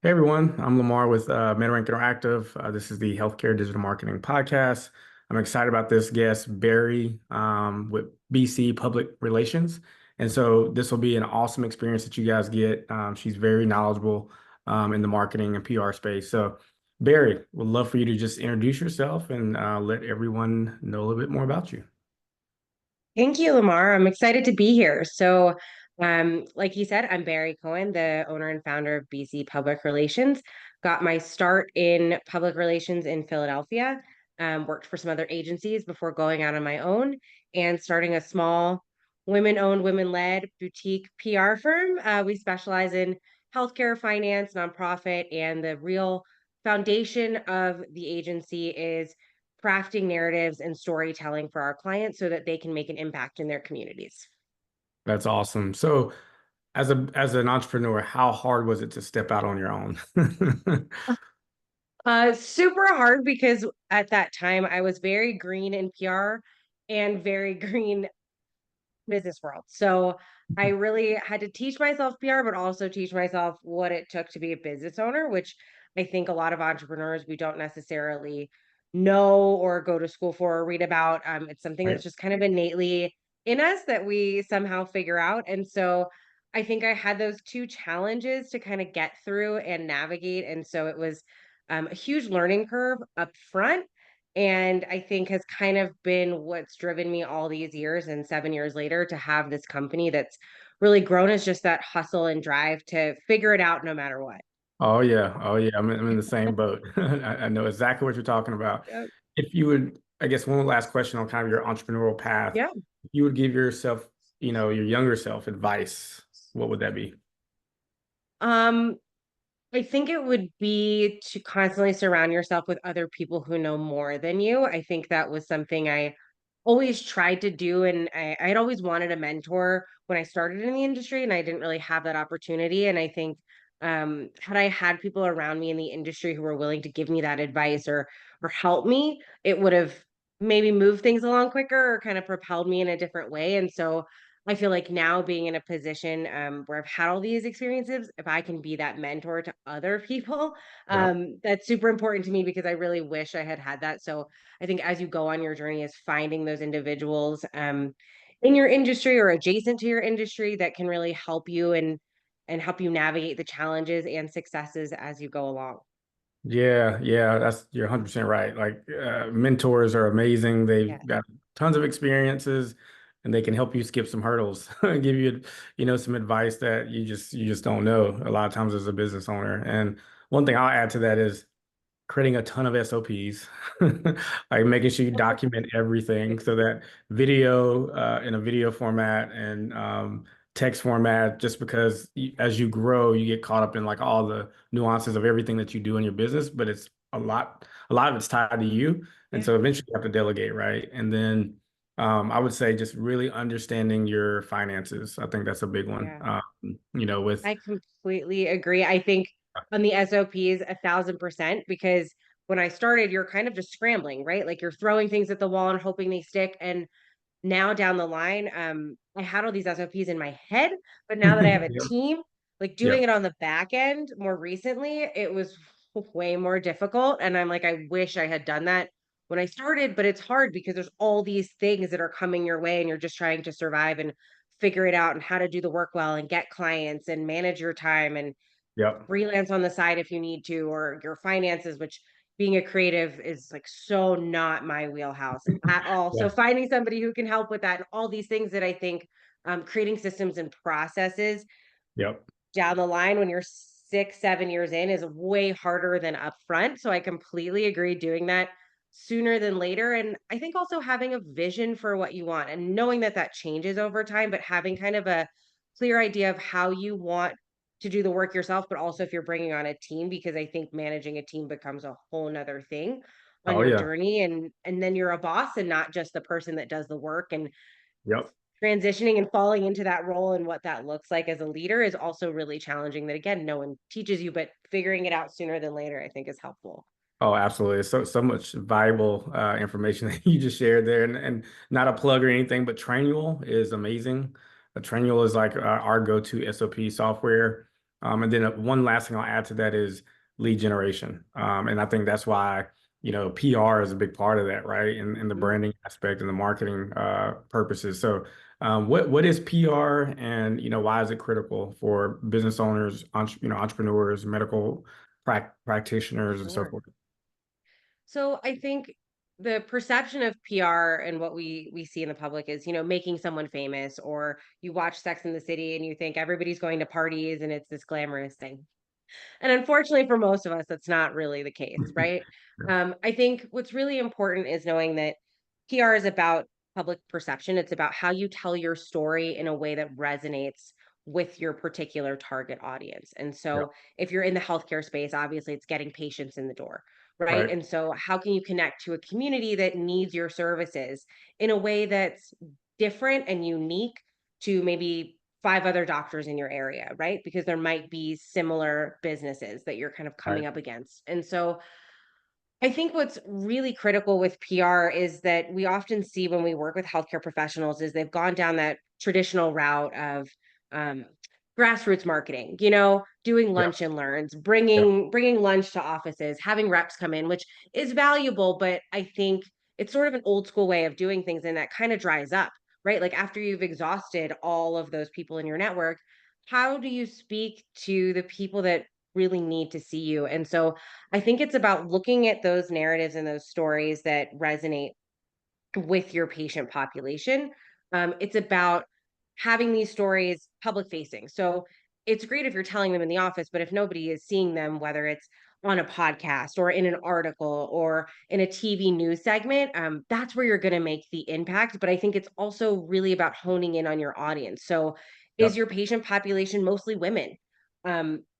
Hey everyone, I'm Lamar with MetaRank Interactive. This is the Healthcare Digital Marketing Podcast. I'm excited about this guest, Barry, with BC Public Relations. And so this will be an awesome experience that you guys get. She's very knowledgeable in the marketing and PR space. So, Barry, would love for you to just introduce yourself and let everyone know a little bit more about you. Thank you, Lamar. I'm excited to be here. Like you said, I'm Barrie Cohen, the owner and founder of BC Public Relations. Got my start in public relations in Philadelphia. Worked for some other agencies before going out on my own and starting a small women-owned, women-led boutique PR firm. We specialize in healthcare, finance, nonprofit, and the real foundation of the agency is crafting narratives and storytelling for our clients so that they can make an impact in their communities. That's awesome. So, as an entrepreneur, how hard was it to step out on your own? Super hard because at that time I was very green in PR and very green business world. So I really had to teach myself PR, but also teach myself what it took to be a business owner, which I think a lot of entrepreneurs we don't necessarily know or go to school for or read about. It's something Right. that's just kind of innately in us that we somehow figure out. And so I think I had those two challenges to kind of get through and navigate. And so it was a huge learning curve up front and I think has kind of been what's driven me all these years and 7 years later to have this company that's really grown as just that hustle and drive to figure it out no matter what. Oh yeah, oh yeah. I'm in the same boat. I know exactly what you're talking about. Yeah. If you would, I guess one last question on kind of your entrepreneurial path. Yeah. If you would give yourself, your younger self advice, what would that be? Um, I think it would be to constantly surround yourself with other people who know more than you. I think that was something I always tried to do. And I'd always wanted a mentor when I started in the industry, and I didn't really have that opportunity. And I think had I had people around me in the industry who were willing to give me that advice or help me, it would have maybe moved things along quicker or kind of propelled me in a different way. And so I feel like now being in a position where I've had all these experiences, if I can be that mentor to other people, Yep. that's super important to me because I really wish I had had that. So I think as you go on your journey is finding those individuals in your industry or adjacent to your industry that can really help you and help you navigate the challenges and successes as you go along. Yeah, yeah, you're 100% right. Like mentors are amazing. They've Yeah. got tons of experiences and they can help you skip some hurdles, give you, some advice that you just don't know a lot of times as a business owner. And one thing I'll add to that is creating a ton of SOPs, like making sure you document everything so that video in a video format and text format, just because as you grow, you get caught up in like all the nuances of everything that you do in your business, but it's a lot of it's tied to you. And Yeah. so eventually you have to delegate, right? And then I would say just really understanding your finances. I think that's a big one. Yeah. With I completely agree. I think on the SOPs, 1,000%, because when I started, you're kind of just scrambling, right? Like you're throwing things at the wall and hoping they stick. And now down the line, I had all these SOPs in my head, but now that I have a Yep. team, like doing Yep. it on the back end more recently, it was way more difficult. And I'm like, I wish I had done that when I started, but it's hard because there's all these things that are coming your way and you're just trying to survive and figure it out and how to do the work well and get clients and manage your time and Yep. freelance on the side if you need to, or your finances, which being a creative is like so not my wheelhouse at all. So Yeah. finding somebody who can help with that and all these things that I think creating systems and processes Yep. down the line when you're 6, 7 years in is way harder than upfront. So I completely agree doing that sooner than later. And I think also having a vision for what you want and knowing that that changes over time, but having kind of a clear idea of how you want to do the work yourself, but also if you're bringing on a team, because I think managing a team becomes a whole nother thing on Oh your yeah. journey. And then you're a boss and not just the person that does the work. And Yep. transitioning and falling into that role and what that looks like as a leader is also really challenging that again no one teaches you, but figuring it out sooner than later I think is helpful. Oh, absolutely. So much valuable information that you just shared there, and not a plug or anything, but Trainual is amazing. Trainual is like our go-to SOP software. And then one last thing I'll add to that is lead generation. And I think that's why, PR is a big part of that, right? In the Mhm. branding aspect and the marketing purposes. So, what is PR, and why is it critical for business owners, entrepreneurs, medical practitioners, and so Sure. forth? So I think the perception of PR and what we see in the public is, making someone famous, or you watch Sex in the City and you think everybody's going to parties and it's this glamorous thing. And unfortunately for most of us, that's not really the case, right? Yeah. I think what's really important is knowing that PR is about public perception. It's about how you tell your story in a way that resonates with your particular target audience. And Yeah. so, if you're in the healthcare space, obviously it's getting patients in the door, right? Right. And so, how can you connect to a community that needs your services in a way that's different and unique to maybe five other doctors in your area, right? Because there might be similar businesses that you're kind of Right. coming up against. And so I think what's really critical with PR is that we often see when we work with healthcare professionals is they've gone down that traditional route of um, grassroots marketing, doing Yeah. lunch and learns, Yeah. bringing lunch to offices, having reps come in, which is valuable, but I think it's sort of an old school way of doing things, and that kind of dries up, right? Like after you've exhausted all of those people in your network, how do you speak to the people that really need to see you? And so I think it's about looking at those narratives and those stories that resonate with your patient population. It's about having these stories public facing. So it's great if you're telling them in the office, but if nobody is seeing them, whether it's on a podcast or in an article or in a TV news segment, that's where you're going to make the impact. But I think it's also really about honing in on your audience. So, is Yep. your patient population mostly women?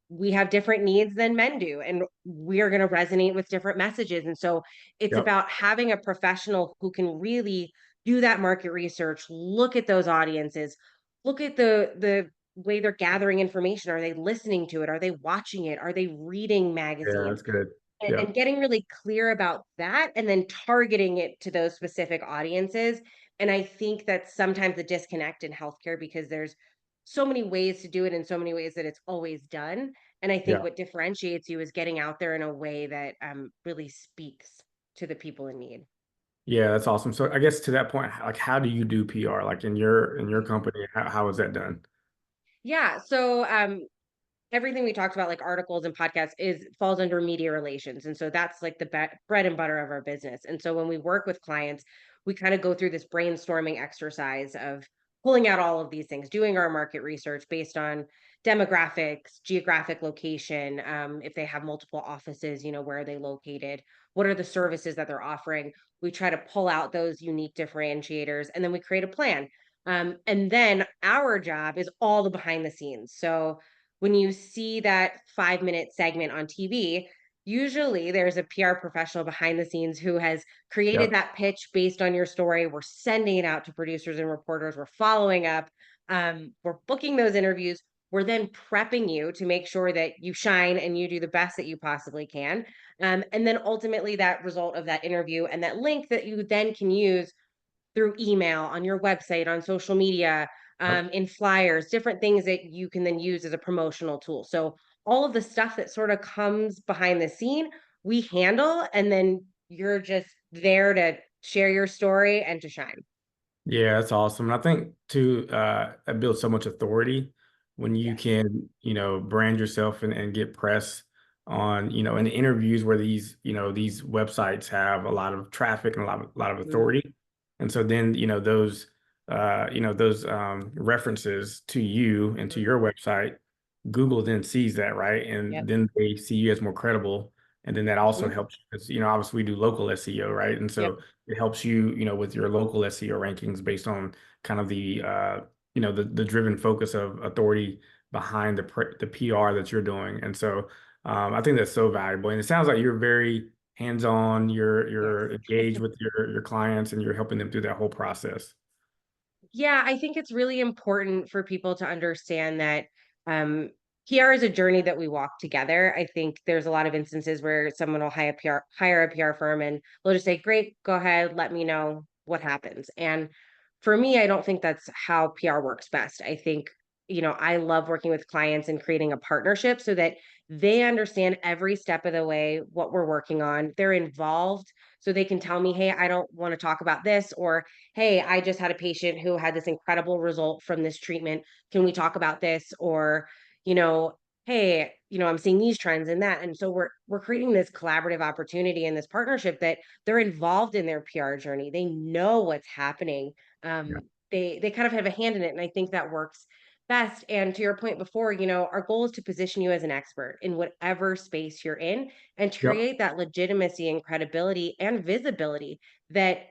We have different needs than men do, and we are going to resonate with different messages. And so, it's Yep. about having a professional who can really do that market research, look at those audiences, look at the way they're gathering information. Are they listening to it? Are they watching it? Are they reading Yeah, magazines? that's good. And Yep. getting really clear about that and then targeting it to those specific audiences. And I think that's sometimes a disconnect in healthcare because there's so many ways to do it in so many ways that it's always done. And I think Yeah. what differentiates you is getting out there in a way that really speaks to the people in need. Yeah, that's awesome. So I guess to that point, like, how do you do PR? Like in your company, how is that done? Yeah. So everything we talked about, like articles and podcasts, is falls under media relations, and so that's like the bread and butter of our business. And so when we work with clients, we kind of go through this brainstorming exercise of pulling out all of these things, doing our market research based on demographics, geographic location, if they have multiple offices, where are they located, what are the services that they're offering. We try to pull out those unique differentiators, and then we create a plan. And then our job is all the behind the scenes. So when you see that 5-minute segment on TV, usually there's a PR professional behind the scenes who has created Yep. that pitch based on your story. We're sending it out to producers and reporters. We're following up. We're booking those interviews. We're then prepping you to make sure that you shine and you do the best that you possibly can. And then ultimately, that result of that interview and that link that you then can use through email, on your website, on social media, Yep. in flyers, different things that you can then use as a promotional tool. So all of the stuff that sort of comes behind the scene, we handle, and then you're just there to share your story and to shine. Yeah, that's awesome. And I think too, it builds so much authority when you Yes. can, brand yourself and get press on, in interviews where these websites have a lot of traffic and a lot of Mhm. authority. And so then, those references to you and to Mhm. your website, Google then sees that, right? And Yep. then they see you as more credible. And then that also Mhm. helps because, obviously we do local SEO, right? And Yep. so it helps you, with your local SEO rankings based on kind of the driven focus of authority behind the PR that you're doing. And so I think that's so valuable. And it sounds like you're very hands-on, Yes. you're engaged with your clients and you're helping them through that whole process. Yeah, I think it's really important for people to understand that PR is a journey that we walk together. I think there's a lot of instances where someone will hire a PR firm and they'll just say, "Great, go ahead, let me know what happens." And for me, I don't think that's how PR works best. I think I love working with clients and creating a partnership so that they understand every step of the way what we're working on. They're involved so they can tell me, "Hey, I don't want to talk about this," or "Hey, I just had a patient who had this incredible result from this treatment. Can we talk about this?" Or, you know, "Hey, I'm seeing these trends and that." And so we're creating this collaborative opportunity and this partnership that they're involved in their PR journey. They know what's happening. Yeah. They kind of have a hand in it, and I think that works best. And to your point before, our goal is to position you as an expert in whatever space you're in and to Yep. create that legitimacy and credibility and visibility that,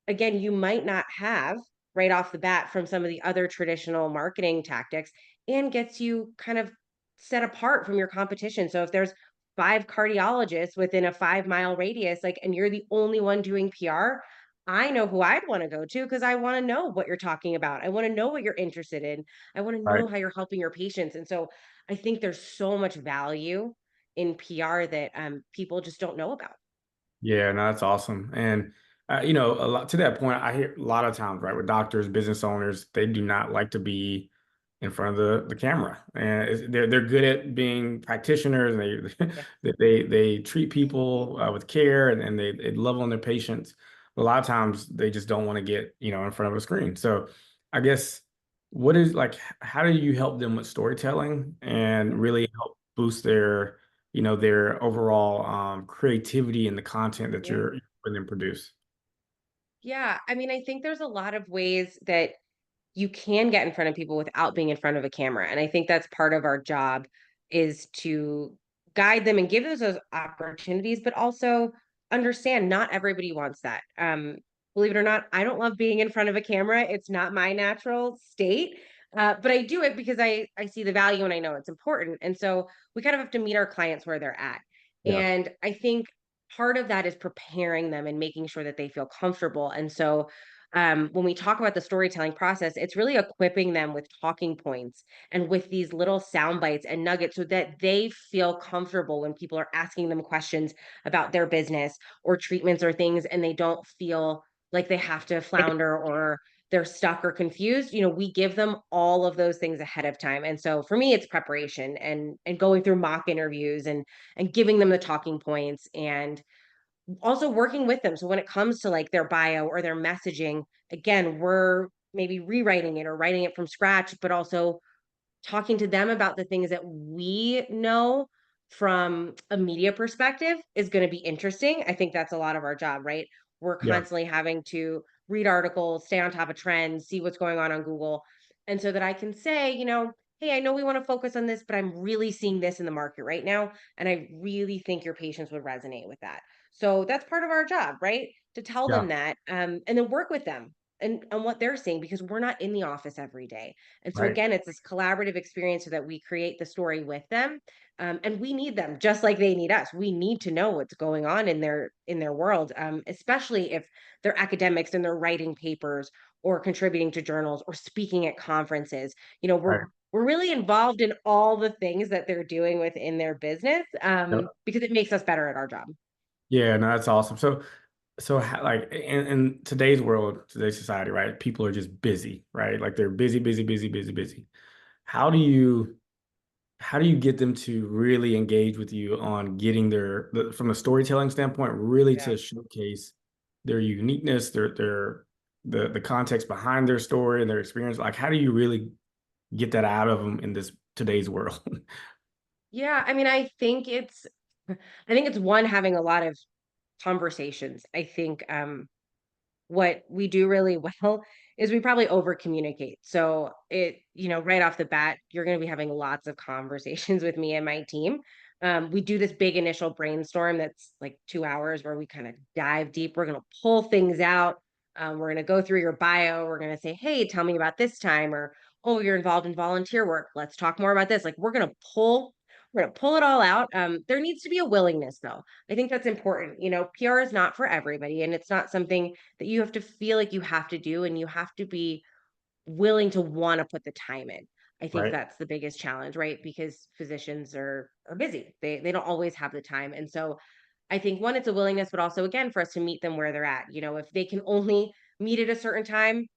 again, you might not have right off the bat from some of the other traditional marketing tactics, and gets you kind of set apart from your competition. So if there's 5 cardiologists within a 5-mile radius, like, and you're the only one doing PR, I know who I'd want to go to because I want to know what you're talking about. I want to know what you're interested in. I want to Right. know how you're helping your patients. And so I think there's so much value in PR that people just don't know about. Yeah, no, that's awesome. And a lot to that point, I hear a lot of times, right, with doctors, business owners, they do not like to be in front of the camera, and they're good at being practitioners, and Yeah. they treat people with care, and they love on their patients. But a lot of times, they just don't want to get in front of a screen. So, I guess what is like, how do you help them with storytelling and really help boost their overall creativity in the content that Yeah. you're putting them produce. Yeah. I mean, I think there's a lot of ways that you can get in front of people without being in front of a camera. And I think that's part of our job is to guide them and give those opportunities, but also understand not everybody wants that. Believe it or not, I don't love being in front of a camera. It's not my natural state. But I do it because I see the value and I know it's important. And so we kind of have to meet our clients where they're at. Yeah. And I think part of that is preparing them and making sure that they feel comfortable. And so when we talk about the storytelling process, it's really equipping them with talking points and with these little sound bites and nuggets so that they feel comfortable when people are asking them questions about their business or treatments or things, and they don't feel like they have to flounder or they're stuck or confused. We give them all of those things ahead of time. And so for me, it's preparation and going through mock interviews and giving them the talking points and also working with them. So when it comes to like their bio or their messaging, again, we're maybe rewriting it or writing it from scratch, but also talking to them about the things that we know from a media perspective is going to be interesting. I think that's a lot of our job, right? We're Yeah. constantly having to read articles, stay on top of trends, see what's going on Google. And so that I can say, hey, I know we want to focus on this, but I'm really seeing this in the market right now. And I really think your patients would resonate with that. So that's part of our job, right? To tell Yeah. them that and then work with them and on what they're seeing because we're not in the office every day. And so Right. again, it's this collaborative experience so that we create the story with them, and we need them just like they need us. We need to know what's going on in their world, especially if they're academics and they're writing papers or contributing to journals or speaking at conferences. You know, we're Right. we're really involved in all the things that they're doing within their business because it makes us better at our job. Yeah, no, that's awesome. So like in today's world, today's society, right? People are just busy, right? Like they're busy, busy, busy, busy, busy. How do you how do you get them to really engage with you on getting from a storytelling standpoint, really Yeah. to showcase their uniqueness, the context behind their story and their experience? Like, how do you really get that out of them in this today's world? Yeah, I mean, I think it's one having a lot of conversations. I think what we do really well is we probably over communicate. So right off the bat, you're going to be having lots of conversations with me and my team. We do this big initial brainstorm that's like 2 hours where we kind of dive deep. We're going to pull things out. We're going to go through your bio. We're going to say, hey, tell me about this time, or oh, you're involved in volunteer work. Let's talk more about this. Like we're going to pull it all out. There needs to be a willingness though. I think that's important. PR is not for everybody, and it's not something that you have to feel like you have to do, and you have to be willing to want to put the time in. I think Right. that's the biggest challenge, right? Because physicians are busy. They don't always have the time. And so I think one, it's a willingness, but also again for us to meet them where they're at. If they can only meet at a certain time,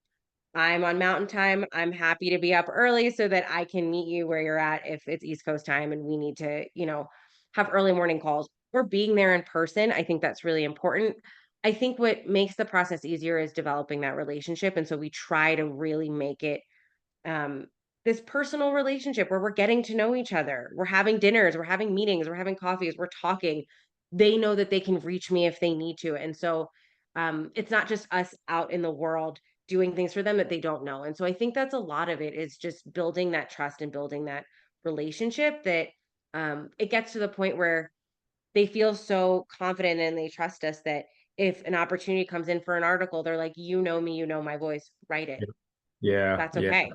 I'm on mountain time. I'm happy to be up early so that I can meet you where you're at if it's East Coast time and we need to, have early morning calls or being there in person. I think that's really important. I think what makes the process easier is developing that relationship. And so we try to really make it um, this personal relationship where we're getting to know each other. We're having dinners, we're having meetings, we're having coffees, we're talking. They know that they can reach me if they need to. And so it's not just us out in the world doing things for them that they don't know. And so I think that's a lot of it is just building that trust and building that relationship that it gets to the point where they feel so confident and they trust us that if an opportunity comes in for an article, they're like, you know me, you know my voice, write it. Yeah, That's yeah, okay.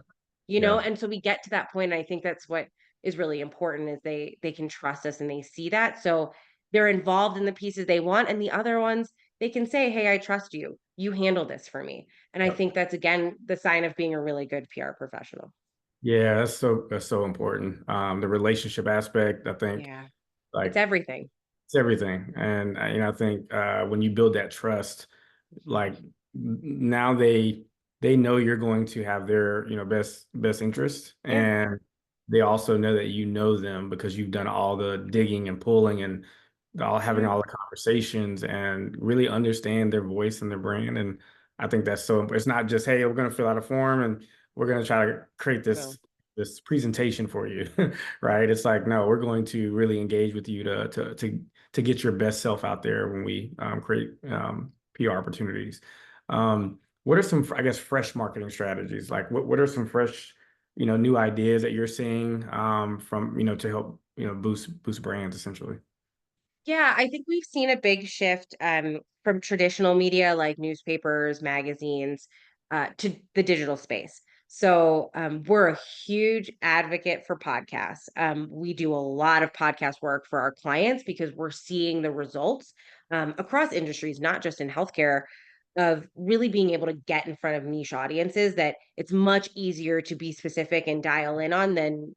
yeah, And so we get to that point, and I think that's what is really important is they can trust us and they see that. So they're involved in the pieces they want, and the other ones, they can say, "Hey, I trust you. You handle this for me." And I yeah. think that's again the sign of being a really good PR professional. Yeah, that's so important. The relationship aspect, I think, Yeah. It's like everything. it's everything. And I think when you build that trust, like now they know you're going to have their best interest, Yeah. and they also know that you know them because you've done all the digging and pulling and all having Yeah. all the conversations and really understand their voice and their brand. And I think that's so important. It's not just, hey, we're going to fill out a form and we're going to try to create No. this presentation for you, right? It's like, no, we're going to really engage with you to get your best self out there when we create PR opportunities. What are some, I guess, fresh marketing strategies? Like, what are some fresh, new ideas that you're seeing from, to help, boost brands essentially? Yeah, I think we've seen a big shift from traditional media like newspapers, magazines, to the digital space. So we're a huge advocate for podcasts. We do a lot of podcast work for our clients because we're seeing the results across industries, not just in healthcare, of really being able to get in front of niche audiences that it's much easier to be specific and dial in on than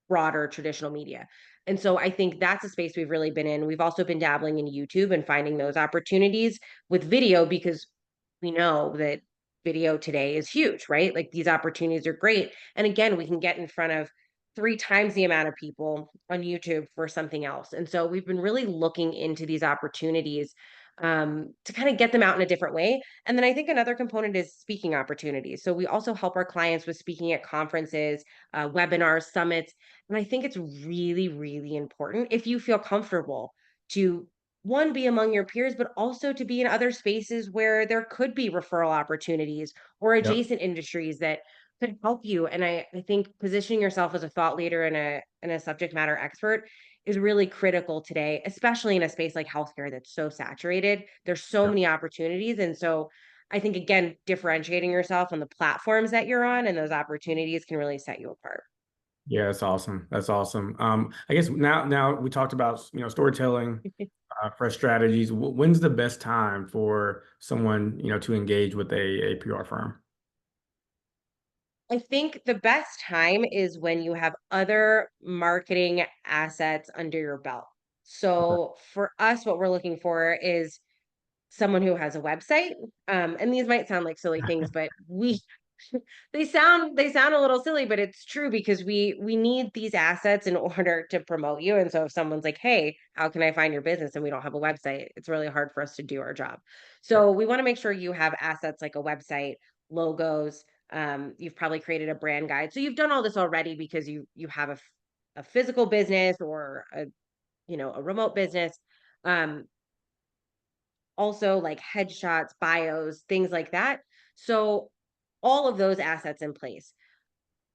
broader traditional media. And so I think that's a space we've really been in. We've also been dabbling in YouTube and finding those opportunities with video because we know that video today is huge, right? Like these opportunities are great. And again, we can get in front of three times the amount of people on YouTube for something else. And so we've been really looking into these opportunities to kind of get them out in a different way. And then I think another component is speaking opportunities. So we also help our clients with speaking at conferences, webinars, summits, and I think it's really, really important if you feel comfortable to one, be among your peers, but also to be in other spaces where there could be referral opportunities or Yep. adjacent industries that could help you. And I think positioning yourself as a thought leader and a subject matter expert is really critical today, especially in a space like healthcare that's so saturated. There's so Yep. many opportunities. And so I think again, differentiating yourself on the platforms that you're on and those opportunities can really set you apart. Yeah, that's awesome. That's awesome. I guess now we talked about, storytelling, fresh strategies. When's the best time for someone, to engage with a PR firm? I think the best time is when you have other marketing assets under your belt. Okay. So for us, what we're looking for is someone who has a website. And these might sound like silly things, but we they sound a little silly, but it's true because we need these assets in order to promote you. And so if someone's like, "Hey, how can I find your business?" and we don't have a website, it's really hard for us to do our job. Yep. So we want to make sure you have assets like a website, logos. You've probably created a brand guide. So you've done all this already because you have a physical business or a remote business. Um, Also like headshots, bios, things like that. So all of those assets in place.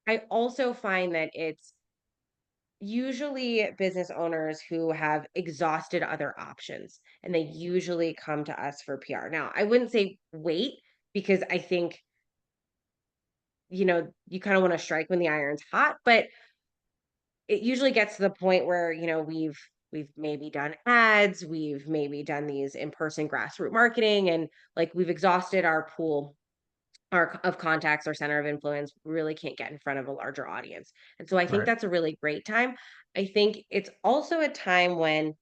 I also find that it's usually business owners who have exhausted other options and they usually come to us for PR. Now, I wouldn't say wait because I think, you kind of want to strike when the iron's hot, but it usually gets to the point where, we've maybe done ads, we've maybe done these in-person grassroots marketing and like we've exhausted our pool of contacts or center of influence. We really can't get in front of a larger audience. And so I think Right. that's a really great time. I think it's also a time when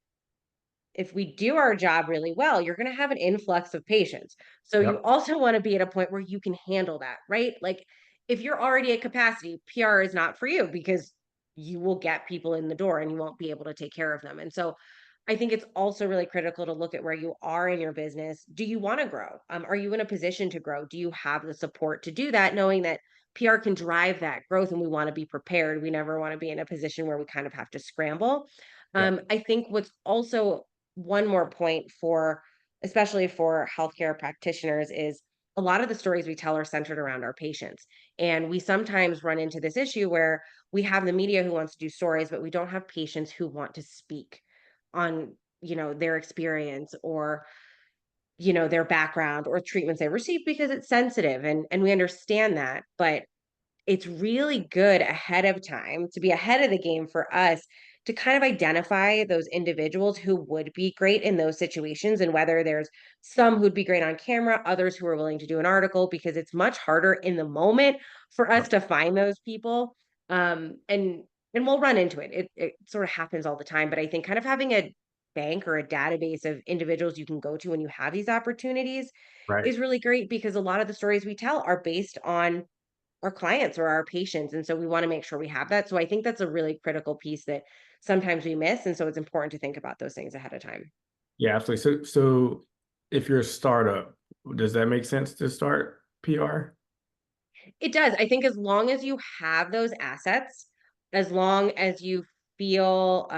if we do our job really well, you're going to have an influx of patients. So you Yep. also want to be at a point where you can handle that, right? Like if you're already at capacity, PR is not for you because you will get people in the door and you won't be able to take care of them. And so I think it's also really critical to look at where you are in your business. Do you want to grow? Are you in a position to grow? Do you have the support to do that, knowing that PR can drive that growth and we want to be prepared? We never want to be in a position where we kind of have to scramble. Yep. I think what's also one more point for, especially for healthcare practitioners, is a lot of the stories we tell are centered around our patients. And we sometimes run into this issue where we have the media who wants to do stories, but we don't have patients who want to speak on, their experience or, their background or treatments they received because it's sensitive and we understand that. But it's really good ahead of time to be ahead of the game for us to kind of identify those individuals who would be great in those situations, and whether there's some who'd be great on camera, others who are willing to do an article, because it's much harder in the moment for us Yep. to find those people. And we'll run into it. It sort of happens all the time, but I think kind of having a bank or a database of individuals you can go to when you have these opportunities Right. is really great, because a lot of the stories we tell are based on our clients or our patients. And so we want to make sure we have that. So I think that's a really critical piece that sometimes we miss. And so it's important to think about those things ahead of time. Yeah, absolutely. So if you're a startup, does that make sense to start PR? It does. I think as long as you have those assets, as long as you feel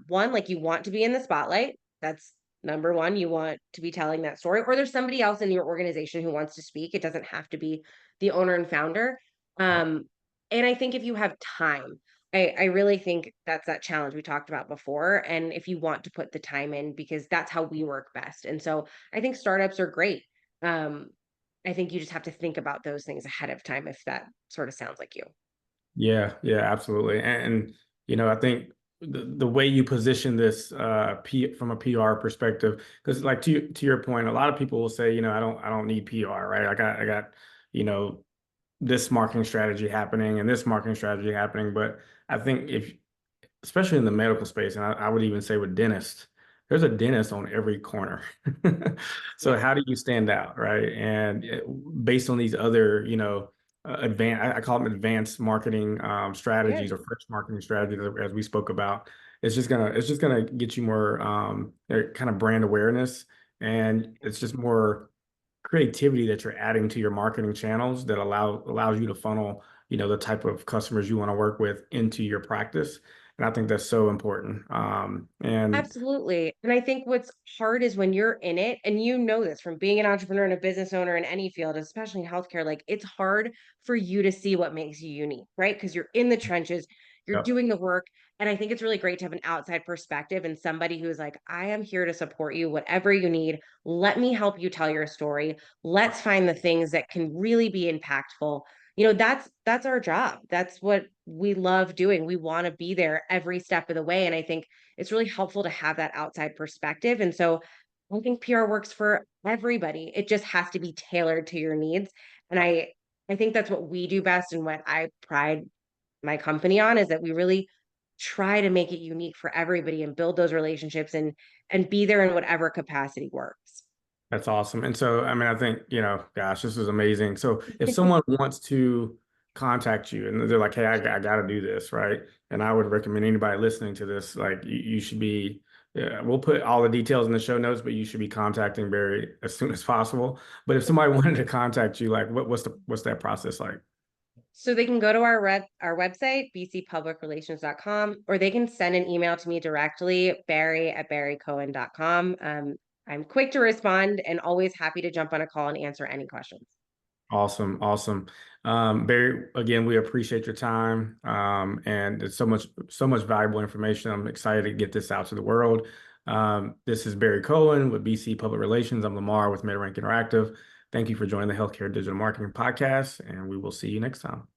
one, like you want to be in the spotlight, that's number one. You want to be telling that story, or there's somebody else in your organization who wants to speak. It doesn't have to be the owner and founder. Um, and I think if you have time, I really think that's that challenge we talked about before. And if you want to put the time in, because that's how we work best. And so I think startups are great. Um, I think you just have to think about those things ahead of time if that sort of sounds like you. Yeah, yeah, absolutely. I think the way you position this from a PR perspective, because like to your point, a lot of people will say, I don't need PR, right? I got, you know, this marketing strategy happening and this marketing strategy happening. But I think if especially in the medical space, and I would even say with dentists, there's a dentist on every corner. So Yeah. how do you stand out, right? And based on these other, advanced, I call them advanced marketing Yeah. strategies or fresh marketing strategies, as we spoke about, it's just gonna get you more kind of brand awareness, and it's just more creativity that you're adding to your marketing channels that allows you to funnel, the type of customers you want to work with into your practice. And I think that's so important. And Absolutely. And I think what's hard is when you're in it, and you know this from being an entrepreneur and a business owner in any field, especially in healthcare, like it's hard for you to see what makes you unique, right? Because you're in the trenches, you're yep, doing the work. And I think it's really great to have an outside perspective and somebody who's like, I am here to support you, whatever you need. Let me help you tell your story. Let's find the things that can really be impactful. That's our job. That's what we love doing. We want to be there every step of the way. And I think it's really helpful to have that outside perspective. And so I think PR works for everybody. It just has to be tailored to your needs. And I think that's what we do best, and what I pride my company on is that we really try to make it unique for everybody and build those relationships and be there in whatever capacity works. that's awesome. And so, I mean, I think, gosh, this is amazing. So if someone wants to contact you and they're like, hey, I got to do this, right? And I would recommend anybody listening to this, like, you should be, yeah, we'll put all the details in the show notes, but you should be contacting Barry as soon as possible. But if somebody wanted to contact you, like, what's that process like? So they can go to our website, bcpublicrelations.com, or they can send an email to me directly, barrie@barriecohen.com. I'm quick to respond and always happy to jump on a call and answer any questions. Awesome, awesome. Barry, again, we appreciate your time. And it's so much valuable information. I'm excited to get this out to the world. This is Barrie Cohen with BC Public Relations. I'm Lamar with MedRank Interactive. Thank you for joining the Healthcare Digital Marketing Podcast, and we will see you next time.